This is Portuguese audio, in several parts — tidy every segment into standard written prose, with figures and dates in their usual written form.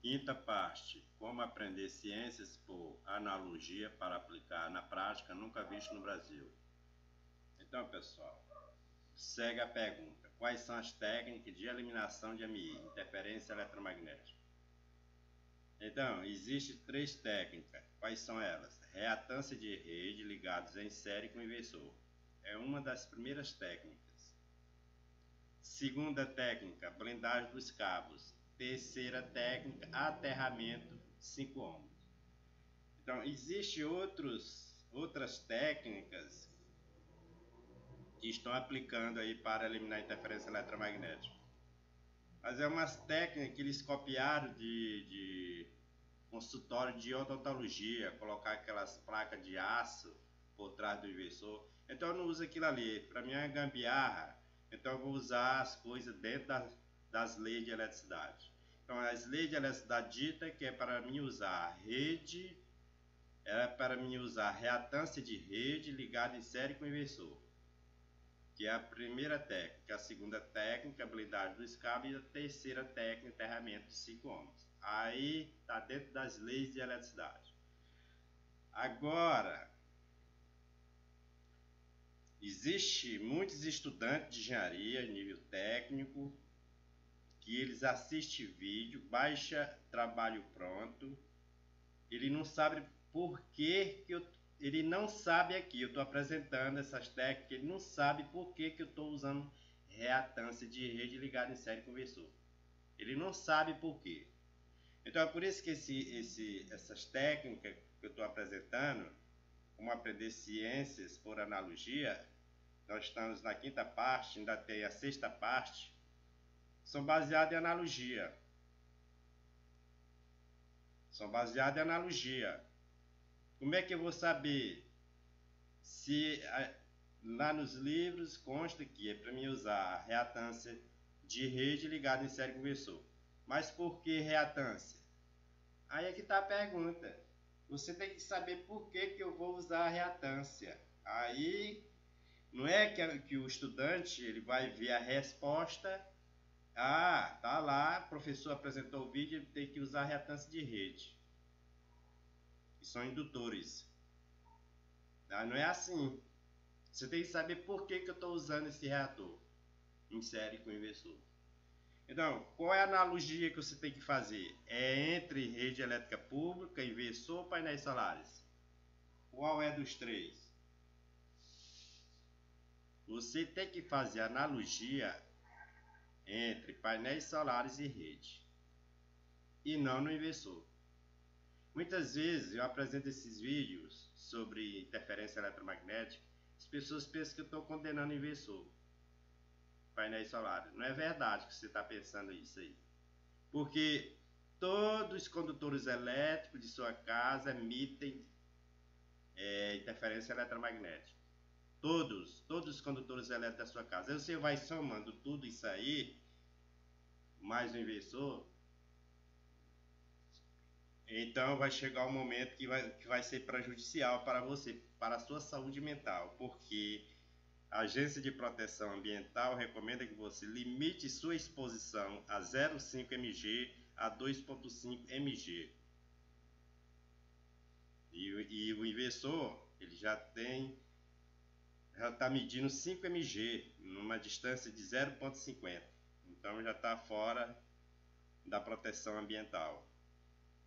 Quinta parte: como aprender ciências por analogia para aplicar na prática, nunca visto no Brasil. Então, pessoal, segue a pergunta: quais são as técnicas de eliminação de AMI, interferência eletromagnética? Então, existem três técnicas. Quais são elas? Reatância de rede ligados em série com inversor. É uma das primeiras técnicas. Segunda técnica, blindagem dos cabos. Terceira técnica, aterramento 5 ohms. Então, existem outras técnicas que estão aplicando aí para eliminar a interferência eletromagnética. Mas é umas técnicas que eles copiaram de consultório de odontologia, colocar aquelas placas de aço por trás do inversor. Então eu não uso aquilo ali, para mim é gambiarra. Então eu vou usar as coisas dentro das leis de eletricidade. Então as leis de eletricidade dita que é para mim usar rede, é para mim usar reatância de rede ligada em série com inversor, que é a primeira técnica. A segunda técnica, blindagem dos cabos, e a terceira técnica, aterramento de 5 ohms. Aí está dentro das leis de eletricidade. Agora, existe muitos estudantes de engenharia, nível técnico, que eles assistem vídeo, baixa trabalho pronto, ele não sabe por que ele não sabe aqui, eu estou apresentando essas técnicas, ele não sabe por que eu estou usando reatância de rede ligada em série com inversor. Ele não sabe por quê. Então é por isso que essas técnicas que eu estou apresentando, como aprender ciências por analogia, nós estamos na quinta parte, ainda tem a sexta parte, são baseadas em analogia. São baseadas em analogia. Como é que eu vou saber se lá nos livros consta que é para mim usar reatância de rede ligada em série com inversor? Mas por que reatância? Aí é que está a pergunta. Você tem que saber por que eu vou usar a reatância. Aí não é que o estudante ele vai ver a resposta. Ah, tá lá, o professor apresentou o vídeo, ele tem que usar a reatância de rede. Que são indutores. Não é assim. Você tem que saber por que eu estou usando esse reator em série com inversor. Então, qual é a analogia que você tem que fazer? É entre rede elétrica pública, inversor ou painéis solares? Qual é dos três? Você tem que fazer analogia entre painéis solares e rede, e não no inversor. Muitas vezes eu apresento esses vídeos sobre interferência eletromagnética, as pessoas pensam que eu estou condenando o inversor, painéis solares. Não é verdade que você está pensando isso aí. Porque todos os condutores elétricos de sua casa emitem interferência eletromagnética. Todos os condutores elétricos da sua casa. Aí você vai somando tudo isso aí, mais o inversor, então vai chegar um momento que vai ser prejudicial para você, para a sua saúde mental, porque a Agência de Proteção Ambiental recomenda que você limite sua exposição a 0,5 mg a 2,5 mg. E o inversor ele já está medindo 5 mg numa distância de 0,50. Então já está fora da proteção ambiental.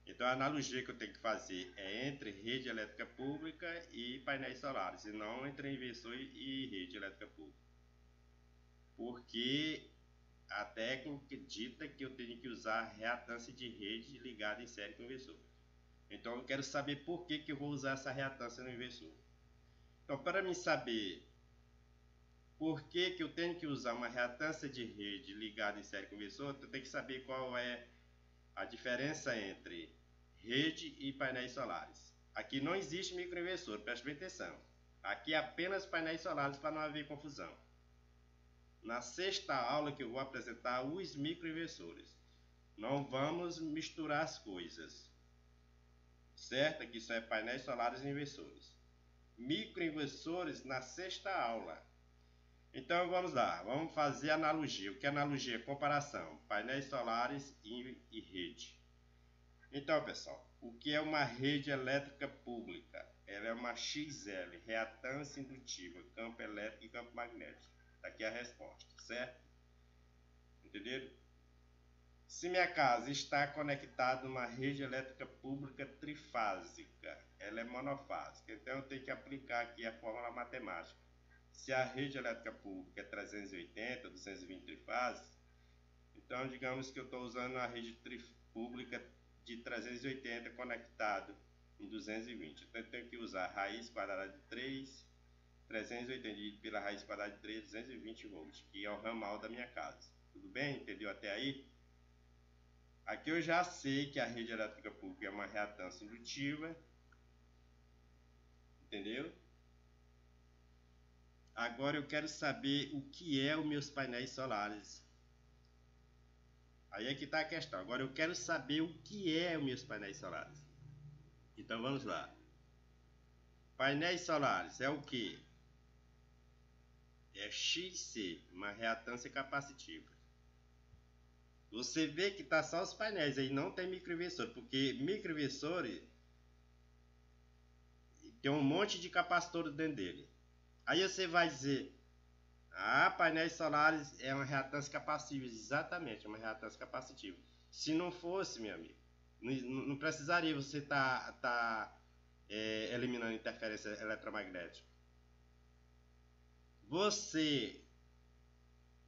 Então a analogia que eu tenho que fazer é entre rede elétrica pública e painéis solares, e não entre inversor e rede elétrica pública. Porque a técnica dita que eu tenho que usar reatância de rede ligada em série com inversor. Então eu quero saber por que eu vou usar essa reatância no inversor. Então, para mim saber por que eu tenho que usar uma reatância de rede ligada em série com inversor, eu tenho que saber qual é a diferença entre rede e painéis solares. Aqui não existe microinversor, preste bem atenção. Aqui é apenas painéis solares para não haver confusão. Na sexta aula que eu vou apresentar os microinversores. Não vamos misturar as coisas. Certo? Aqui só é painéis solares e inversores. Microinversores na sexta aula. Então vamos lá, vamos fazer analogia. O que é analogia? Comparação, painéis solares e rede. Então, pessoal, o que é uma rede elétrica pública? Ela é uma XL, reatância indutiva, campo elétrico e campo magnético. Tá aqui a resposta, certo? Entenderam? Se minha casa está conectada a uma rede elétrica pública trifásica, ela é monofásica, então eu tenho que aplicar aqui a fórmula matemática. Se a rede elétrica pública é 380, 220 trifásica, então digamos que eu estou usando a rede pública de 380 conectado em 220. Então eu tenho que usar raiz quadrada de 3, 380 dividido pela raiz quadrada de 3, 220 volts, que é o ramal da minha casa. Tudo bem? Entendeu até aí? Aqui eu já sei que a rede elétrica pública é uma reatância indutiva. Entendeu? Agora eu quero saber o que é os meus painéis solares. Aí é que está a questão. Agora eu quero saber o que é os meus painéis solares. Então vamos lá. Painéis solares é o que? É XC, uma reatância capacitiva. Você vê que tá só os painéis aí, não tem microinversor, porque microinversor tem um monte de capacitores dentro dele. Aí você vai dizer, painéis solares é uma reatância capacitiva. Exatamente, é uma reatância capacitiva. Se não fosse, meu amigo, não precisaria você tá eliminando interferência eletromagnética.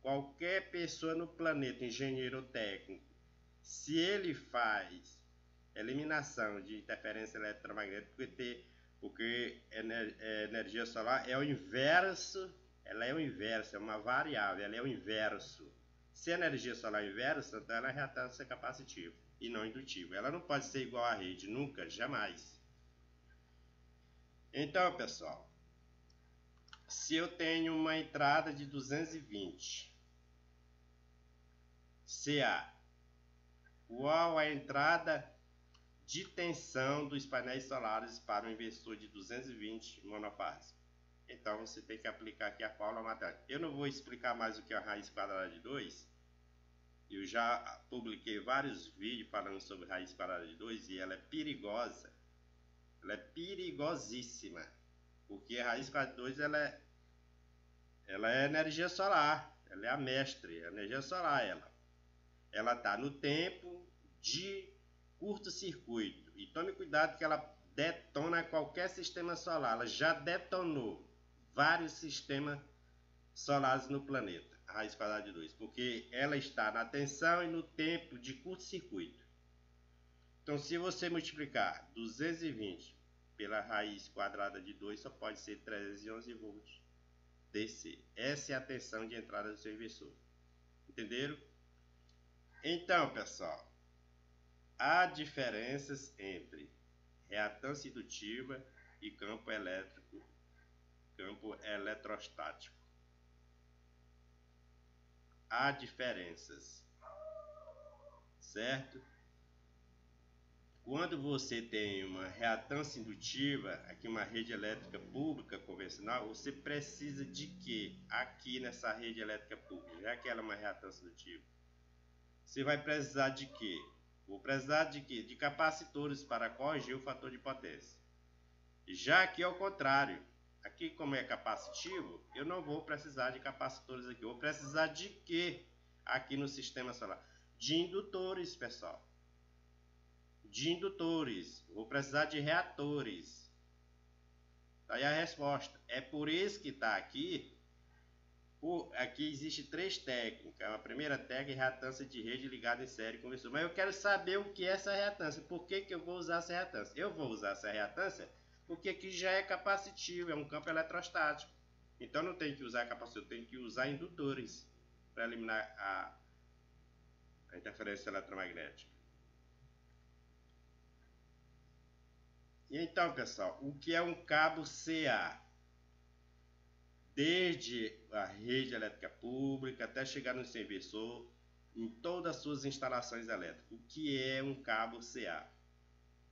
Qualquer pessoa no planeta, engenheiro ou técnico, se ele faz eliminação de interferência eletromagnética, porque energia solar é o inverso, ela é o inverso, é uma variável, ela é o inverso. Se a energia solar é inversa, então ela é reatância capacitiva e não indutiva. Ela não pode ser igual à rede, nunca, jamais. Então, pessoal, se eu tenho uma entrada de 220 CA, qual a entrada de tensão dos painéis solares para um inversor de 220 monofásico? Então você tem que aplicar aqui a fórmula matemática. Eu não vou explicar mais o que é a raiz quadrada de 2. Eu já publiquei vários vídeos falando sobre raiz quadrada de 2 e ela é perigosa. Ela é perigosíssima. Porque a raiz quadrada de 2 ela é energia solar. Ela é a mestre, a energia solar ela está no tempo de curto-circuito. E tome cuidado que ela detona qualquer sistema solar. Ela já detonou vários sistemas solares no planeta, a raiz quadrada de 2, porque ela está na tensão e no tempo de curto-circuito. Então, se você multiplicar 220 pela raiz quadrada de 2, só pode ser 311 volts DC. Essa é a tensão de entrada do seu inversor. Entenderam? Então, pessoal, há diferenças entre reatância indutiva e campo elétrico, campo eletrostático. Há diferenças, certo? Quando você tem uma reatância indutiva, aqui uma rede elétrica pública convencional, você precisa de quê? Aqui nessa rede elétrica pública, já que ela é uma reatância indutiva, você vai precisar de quê? Vou precisar de quê? De capacitores para corrigir o fator de potência. Já aqui ao contrário, aqui como é capacitivo, eu não vou precisar de capacitores aqui. Eu vou precisar de quê aqui no sistema solar? De indutores, pessoal. De indutores. Eu vou precisar de reatores. Daí a resposta. É por isso que está aqui. Aqui existe 3 técnicas. A primeira técnica é reatância de rede ligada em série com inversor. Mas eu quero saber o que é essa reatância. Por que eu vou usar essa reatância? Eu vou usar essa reatância porque aqui já é capacitivo, é um campo eletrostático. Então não tem que usar capacitor, eu tenho que usar indutores para eliminar a interferência eletromagnética. E então, pessoal, o que é um cabo CA? Desde a rede elétrica pública até chegar no seu inversor, em todas as suas instalações elétricas. O que é um cabo CA?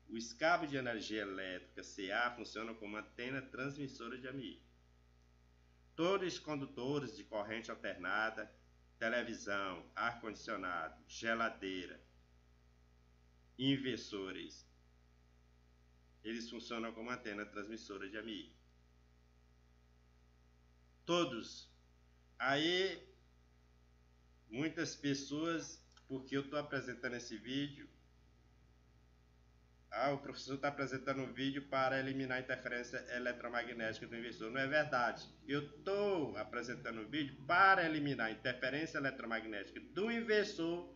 Os cabos de energia elétrica CA funcionam como antena transmissora de AMI. Todos os condutores de corrente alternada, televisão, ar-condicionado, geladeira, inversores. Eles funcionam como antena transmissora de AMI. Todos. Aí, muitas pessoas, porque eu estou apresentando esse vídeo, o professor está apresentando um vídeo para eliminar a interferência eletromagnética do inversor. Não é verdade. Eu estou apresentando um vídeo para eliminar a interferência eletromagnética do inversor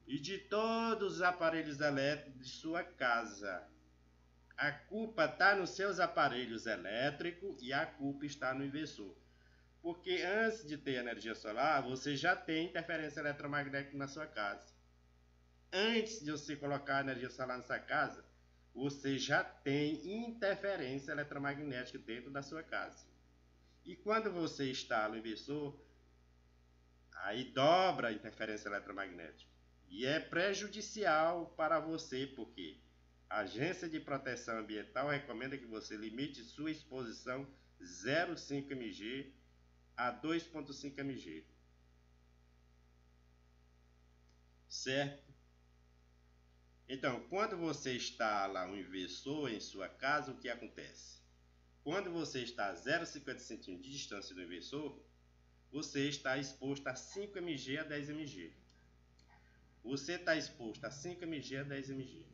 e de todos os aparelhos elétricos de sua casa. A culpa está nos seus aparelhos elétricos e a culpa está no inversor. Porque antes de ter energia solar, você já tem interferência eletromagnética na sua casa. Antes de você colocar a energia solar na sua casa, você já tem interferência eletromagnética dentro da sua casa. E quando você instala o inversor, aí dobra a interferência eletromagnética. E é prejudicial para você, porque a Agência de Proteção Ambiental recomenda que você limite sua exposição 0,5 mg a 2,5 mg. Certo? Então, quando você instala um inversor em sua casa, o que acontece? Quando você está a 0,50 cm de distância do inversor, você está exposto a 5 mg a 10 mg. Você está exposto a 5 mg a 10 mg.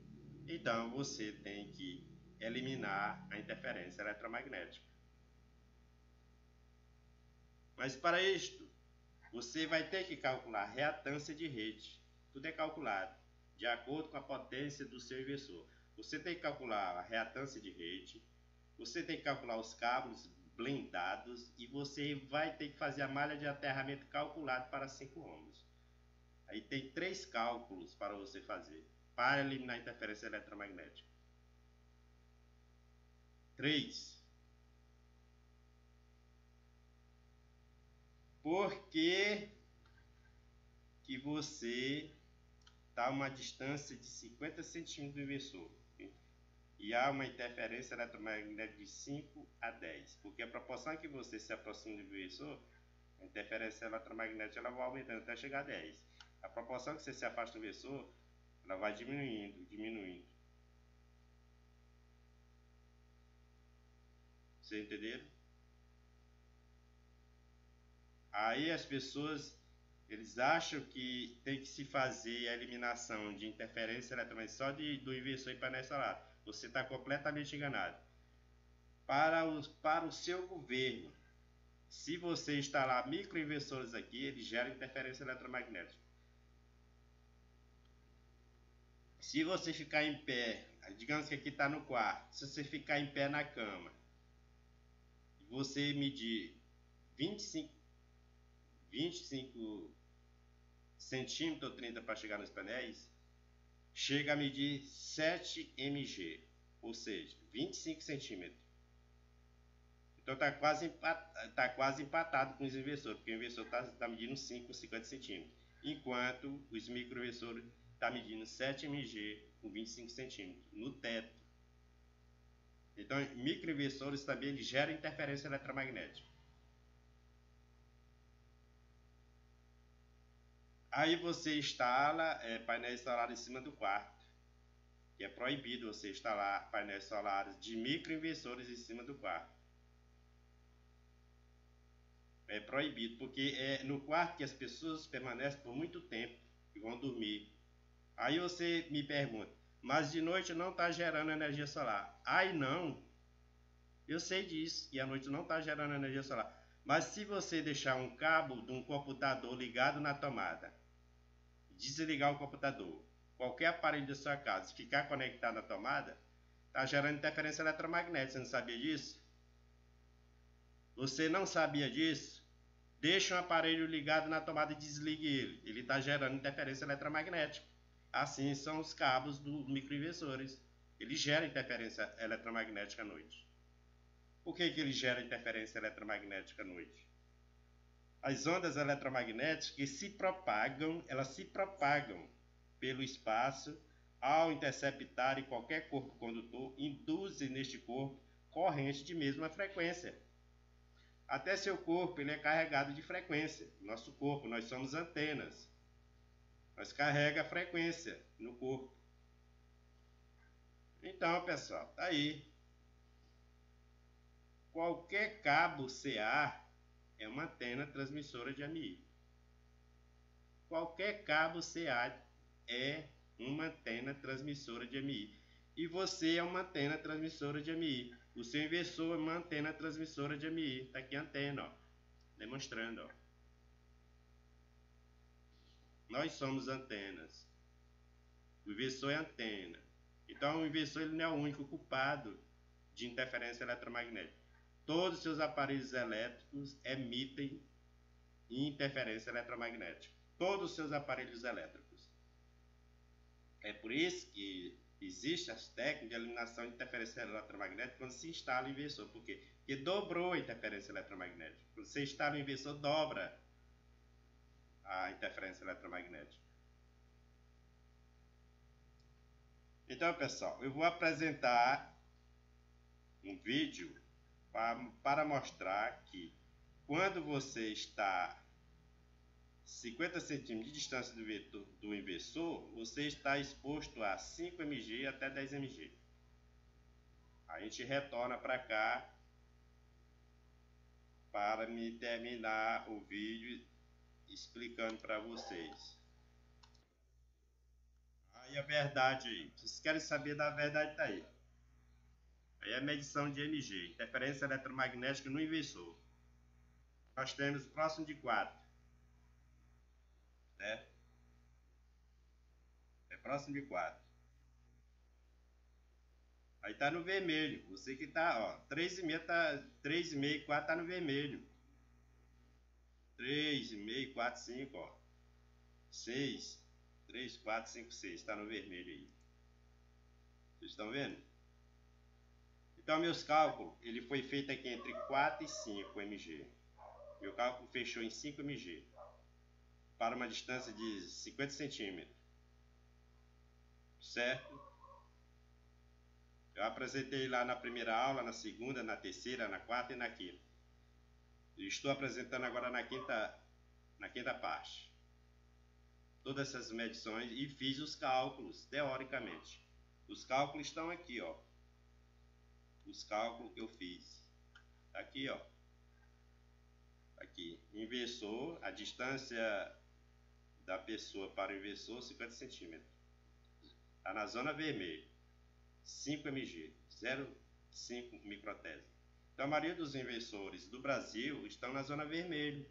Então, você tem que eliminar a interferência eletromagnética. Mas para isto, você vai ter que calcular a reatância de rede. Tudo é calculado de acordo com a potência do seu inversor. Você tem que calcular a reatância de rede, você tem que calcular os cabos blindados e você vai ter que fazer a malha de aterramento calculado para 5 ohms. Aí tem 3 cálculos para você fazer para eliminar a interferência eletromagnética. 3. Por que você está a uma distância de 50 centímetros do inversor e há uma interferência eletromagnética de 5 a 10? Porque a proporção que você se aproxima do inversor, a interferência eletromagnética ela vai aumentando até chegar a 10. A proporção que você se afasta do inversor, ela vai diminuindo. Vocês entenderam? Aí as pessoas, eles acham que tem que se fazer a eliminação de interferência eletromagnética só do inversor e painel solar. Você está completamente enganado. Para o seu governo, se você instalar microinversores aqui, eles geram interferência eletromagnética. Se você ficar em pé, digamos que aqui está no quarto, se você ficar em pé na cama, e você medir 25 centímetros ou 30 para chegar nos painéis, chega a medir 7 mg, ou seja, 25 centímetros. Então está quase empatado com os inversores, porque o inversor está medindo 50 centímetros, enquanto os microinversores está medindo 7 mg com 25 centímetros no teto. Então, microinversores também eles geram interferência eletromagnética. Aí você instala painéis solares em cima do quarto, que é proibido você instalar painéis solares de microinversores em cima do quarto. É proibido, porque é no quarto que as pessoas permanecem por muito tempo e vão dormir. Aí você me pergunta, mas de noite não está gerando energia solar. Ai não, eu sei disso, e à noite não está gerando energia solar. Mas se você deixar um cabo de um computador ligado na tomada, desligar o computador, qualquer aparelho da sua casa, ficar conectado à tomada, está gerando interferência eletromagnética. Você não sabia disso? Você não sabia disso? Deixa um aparelho ligado na tomada e desligue ele. Ele está gerando interferência eletromagnética. Assim são os cabos dos microinversores. Eles geram interferência eletromagnética à noite. Por que ele gera interferência eletromagnética à noite? As ondas eletromagnéticas elas se propagam pelo espaço ao interceptarem qualquer corpo condutor, induzem neste corpo corrente de mesma frequência. Até seu corpo ele é carregado de frequência. Nosso corpo, nós somos antenas. Nós carrega a frequência no corpo. Então, pessoal, tá aí. Qualquer cabo CA é uma antena transmissora de AMI. Qualquer cabo CA é uma antena transmissora de AMI. E você é uma antena transmissora de AMI. O seu inversor é uma antena transmissora de AMI. Tá aqui a antena, ó, demonstrando, ó. Nós somos antenas. O inversor é antena. Então o inversor ele não é o único culpado de interferência eletromagnética. Todos os seus aparelhos elétricos emitem interferência eletromagnética. Todos os seus aparelhos elétricos. É por isso que existem as técnicas de eliminação de interferência eletromagnética quando se instala o inversor. Por quê? Porque dobrou a interferência eletromagnética. Quando você instala o inversor, dobra a interferência eletromagnética. Então, pessoal, eu vou apresentar um vídeo para mostrar que quando você está 50 centímetros de distância do inversor, você está exposto a 5 mg até 10 mg. A gente retorna para cá para me terminar o vídeo explicando para vocês. Aí a verdade aí, vocês querem saber da verdade, tá aí. Aí é a medição de MG, interferência eletromagnética no inversor. Nós temos próximo de 4. Né? É próximo de 4. Aí tá no vermelho. Você que tá, ó, 3,5 tá, 3,5, 4 tá no vermelho. 3,5, 4, 5, ó. 6, 3, 4, 5, 6, tá no vermelho aí. Vocês estão vendo? Então meus cálculos, ele foi feito aqui entre 4 e 5 mg. Meu cálculo fechou em 5 mg. Para uma distância de 50 centímetros. Certo? Eu apresentei lá na primeira aula, na segunda, na terceira, na quarta e na quinta. Eu estou apresentando agora na quinta parte. Todas essas medições e fiz os cálculos, teoricamente. Os cálculos estão aqui, ó. Os cálculos que eu fiz. Aqui, ó. Aqui. Inversor, a distância da pessoa para o inversor, 50 centímetros. Está na zona vermelha. 5 mg, 0,5 microtésio. Então a maioria dos inversores do Brasil estão na zona vermelha.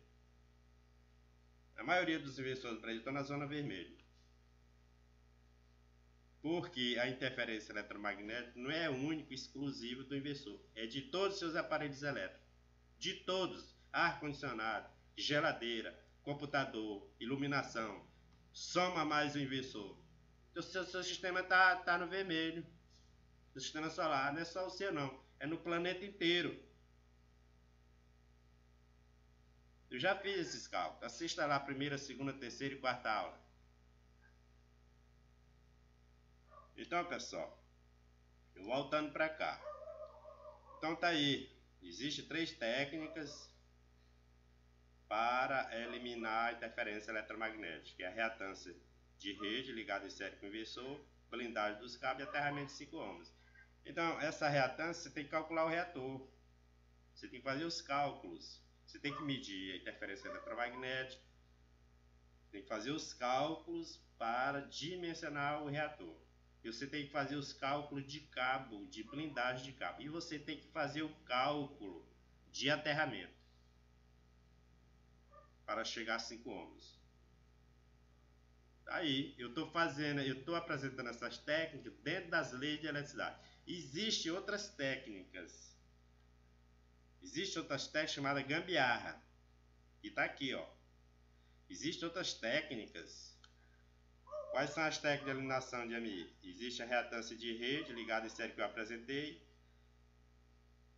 A maioria dos inversores do Brasil estão na zona vermelha. Porque a interferência eletromagnética não é único e exclusivo do inversor. É de todos os seus aparelhos elétricos. De todos. Ar-condicionado, geladeira, computador, iluminação. Soma mais o inversor. Então, seu sistema está no vermelho. O sistema solar não é só o seu não. É no planeta inteiro. Eu já fiz esses cálculos. Assista lá a primeira, segunda, terceira e quarta aula. Então, pessoal, eu voltando para cá. Então tá aí. Existem 3 técnicas para eliminar a interferência eletromagnética, que é a reatância de rede ligada em série com o inversor, blindagem dos cabos e aterramento de 5 ohms. Então, essa reatância, você tem que calcular o reator. Você tem que fazer os cálculos. Você tem que medir a interferência eletromagnética. Tem que fazer os cálculos para dimensionar o reator. E você tem que fazer os cálculos de cabo, de blindagem de cabo. E você tem que fazer o cálculo de aterramento para chegar a 5 ohms. Aí, eu estou apresentando essas técnicas dentro das leis de eletricidade. Existem outras técnicas. Existem outras técnicas chamadas gambiarra. E está aqui, ó. Existem outras técnicas. Quais são as técnicas de eliminação de AMI? Existe a reatância de rede ligada em série que eu apresentei.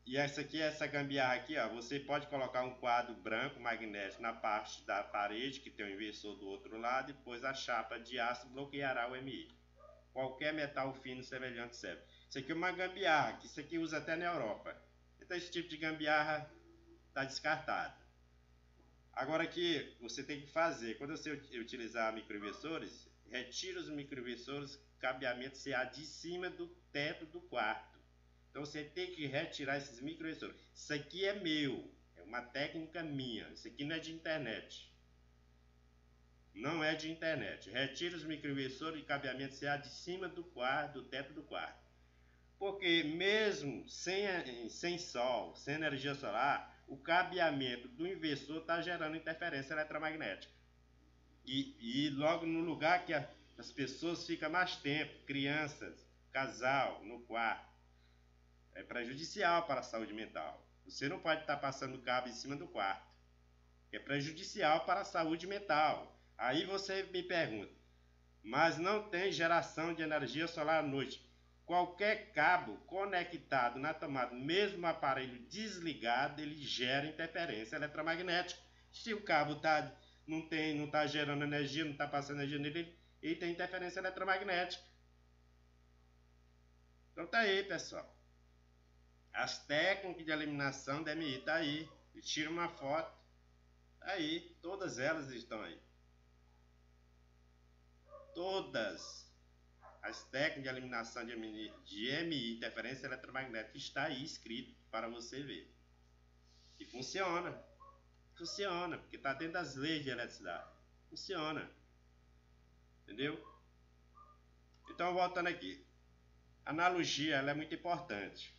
E essa gambiarra aqui, ó, você pode colocar um quadro branco magnético na parte da parede, que tem um inversor do outro lado, e depois a chapa de aço bloqueará o MI. Qualquer metal fino semelhante serve. Isso aqui é uma gambiarra, que isso aqui usa até na Europa. Então esse tipo de gambiarra está descartado. Agora aqui você tem que fazer, quando você utilizar microinversores, retire os microinversores cabeamento CA de cima do teto do quarto. Então você tem que retirar esses microinversores. Isso aqui é meu, é uma técnica minha. Isso aqui não é de internet. Não é de internet. Retire os microinversores de cabeamento CA de cima do quarto, do teto do quarto. Porque mesmo sem sol, sem energia solar, o cabeamento do inversor está gerando interferência eletromagnética. E logo no lugar que as pessoas ficam mais tempo, crianças, casal, no quarto, é prejudicial para a saúde mental. Você não pode estar passando cabo em cima do quarto. É prejudicial para a saúde mental. Aí você me pergunta, mas não tem geração de energia solar à noite. Qualquer cabo conectado na tomada, mesmo o aparelho desligado, ele gera interferência eletromagnética. Se o cabo não está gerando energia, não está passando energia nele, ele tem interferência eletromagnética. Então tá aí, pessoal. As técnicas de eliminação da MI tá aí. Tira uma foto. Tá aí, todas elas estão aí. Todas as técnicas de eliminação de MI, interferência eletromagnética, está aí escrito para você ver. E funciona. Funciona, porque está dentro das leis de eletricidade. Funciona. Entendeu? Então, voltando aqui. A analogia ela é muito importante.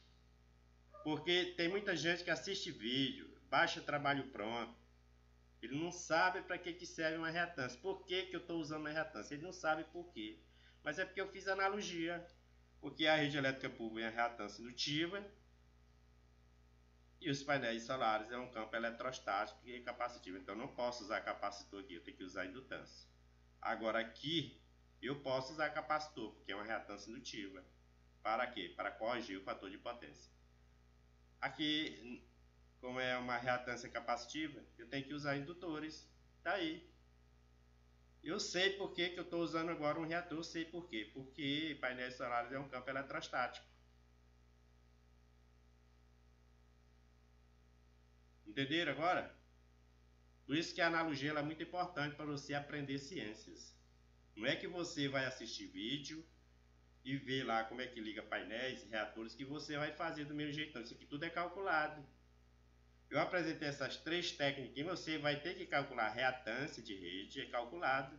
Porque tem muita gente que assiste vídeo, baixa trabalho pronto. Ele não sabe para que serve uma reatância. Por que eu estou usando uma reatância? Ele não sabe por quê. Mas é porque eu fiz analogia. Porque a rede elétrica pública é a reatância indutiva. E os painéis solares é um campo eletrostático e capacitivo. Então eu não posso usar capacitor aqui, eu tenho que usar indutância. Agora aqui eu posso usar capacitor, porque é uma reatância indutiva. Para quê? Para corrigir o fator de potência. Aqui, como é uma reatância capacitiva, eu tenho que usar indutores. Tá aí. Eu sei por que eu estou usando agora um reator, sei por quê. Porque painéis solares é um campo eletrostático. Entenderam agora? Por isso que a analogia é muito importante para você aprender ciências. Não é que você vai assistir vídeo e ver lá como é que liga painéis e reatores que você vai fazer do mesmo jeito. Não, isso aqui tudo é calculado. Eu apresentei essas três técnicas e você vai ter que calcular reatância de rede, é calculado.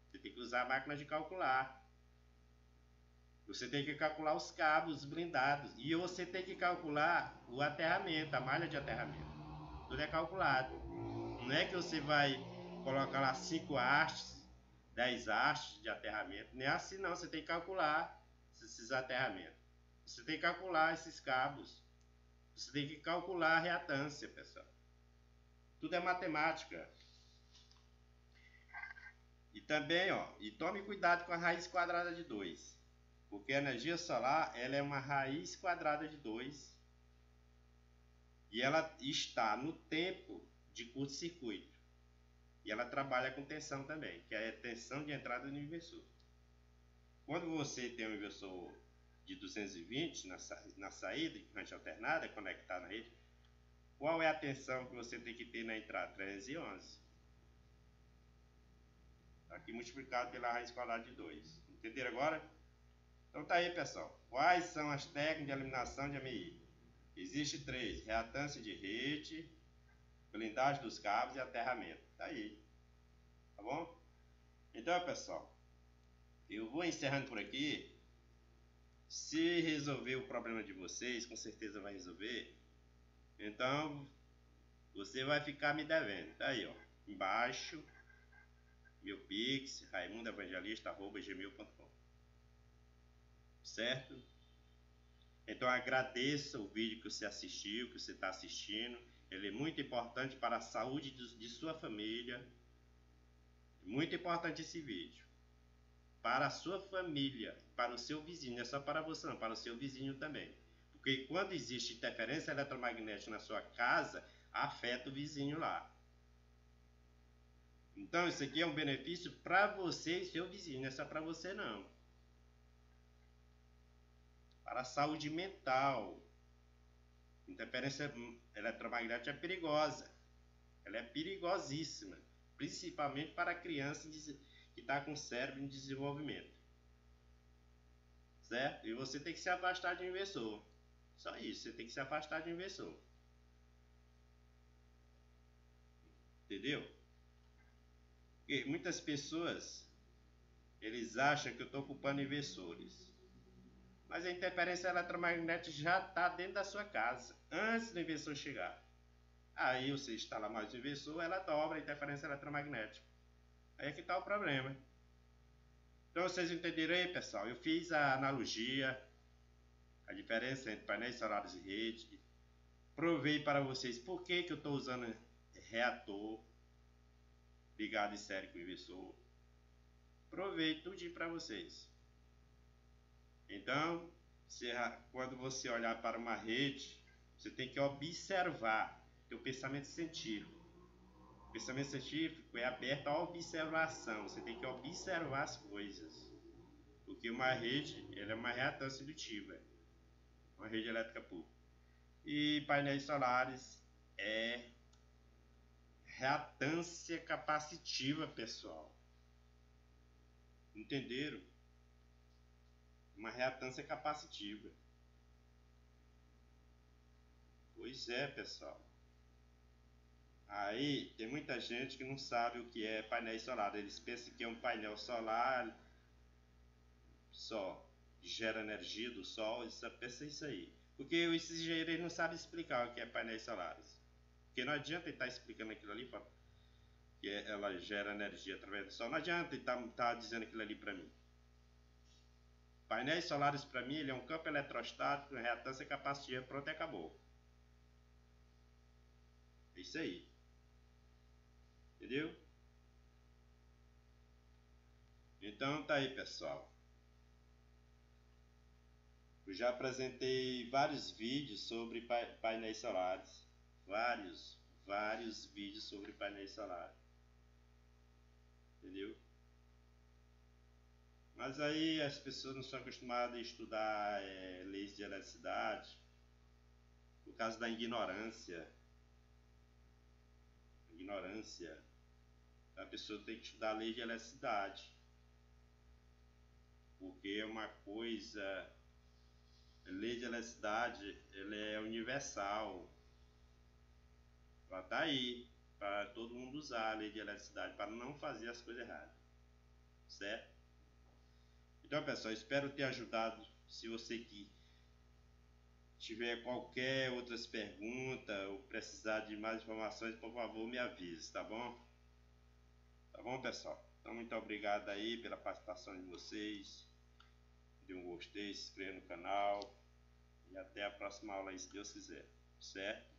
Você tem que usar a máquina de calcular. Você tem que calcular os cabos blindados e você tem que calcular o aterramento, a malha de aterramento. Tudo é calculado. Não é que você vai colocar lá 5 hastes, 10 hastes de aterramento. Nem é assim não, você tem que calcular esses aterramentos. Você tem que calcular esses cabos. Você tem que calcular a reatância, pessoal. Tudo é matemática. E também, e tome cuidado com a raiz quadrada de 2. Porque a energia solar, ela é uma raiz quadrada de 2. E ela está no tempo de curto-circuito. E ela trabalha com tensão também, que é a tensão de entrada no inversor. Quando você tem um inversor de 220 na saída, de corrente alternada, conectado na rede, qual é a tensão que você tem que ter na entrada? 311. Aqui multiplicado pela raiz quadrada de 2. Entenderam agora? Então tá aí, pessoal. Quais são as técnicas de eliminação de AMI? Existem 3. Reatância de rede, blindagem dos cabos e aterramento. Tá aí. Tá bom? Então, pessoal, eu vou encerrando por aqui. Se resolver o problema de vocês, com certeza vai resolver. Então, você vai ficar me devendo. Tá aí, embaixo, meu pix, raimundoevangelista@gmail.com. Certo? Então agradeça o vídeo que você assistiu, que você está assistindo. Ele é muito importante para a saúde de sua família. Muito importante esse vídeo. Para a sua família, para o seu vizinho. Não é só para você não, para o seu vizinho também. Porque quando existe interferência eletromagnética na sua casa, afeta o vizinho lá. Então isso aqui é um benefício para você e seu vizinho. Não é só para você não. Para a saúde mental. Interferência eletromagnética é perigosa. Ela é perigosíssima. Principalmente para a criança que está com o cérebro em desenvolvimento. certo? E você tem que se afastar de investidor. Só isso, você tem que se afastar de investidor. Entendeu? E muitas pessoas, eles acham que eu estou culpando investidores. Mas a interferência eletromagnética já está dentro da sua casa, antes do investidor chegar. Aí você instala mais o investidor, ela dobra a interferência eletromagnética. Aí é que está o problema. Então vocês entenderam aí, pessoal? Eu fiz a analogia, a diferença entre painéis solares e rede. Provei para vocês por que eu estou usando reator ligado em série com o inversor. Provei tudinho para vocês. Então, quando você olhar para uma rede, você tem que observar o pensamento científico. O pensamento científico é aberto à observação. Você tem que observar as coisas. Porque uma rede, ela é uma reatância indutiva. Uma rede elétrica pura. E painéis solares é reatância capacitiva, pessoal. Entenderam? Uma reatância capacitiva. Pois é, pessoal. Aí tem muita gente que não sabe o que é painel solar. Eles pensam que é um painel solar só, que gera energia do sol. Eles só pensam isso aí. Porque esses engenheiros não sabem explicar o que é painéis solares. Porque não adianta ele estar explicando aquilo ali, que ela gera energia através do sol. Não adianta ele estar dizendo aquilo ali para mim. Painéis solares para mim, ele é um campo eletrostático, reatância capacitiva, pronto e acabou. É isso aí. Entendeu? Então tá aí, pessoal. Eu já apresentei vários vídeos sobre painéis solares. Vários vídeos sobre painéis solares. Entendeu? Mas aí as pessoas não são acostumadas a estudar leis de eletricidade por causa da ignorância. A pessoa tem que estudar a lei de eletricidade. Porque é uma coisa... A lei de eletricidade, ela é universal. Ela está aí para todo mundo usar a lei de eletricidade, para não fazer as coisas erradas. Certo? Então, pessoal, espero ter ajudado. Se você que tiver qualquer outras perguntas ou precisar de mais informações, por favor, me avise, tá bom? Tá bom, pessoal? Então, muito obrigado aí pela participação de vocês. Dê um gostei, se inscreva no canal. E até a próxima aula aí, se Deus quiser. Certo?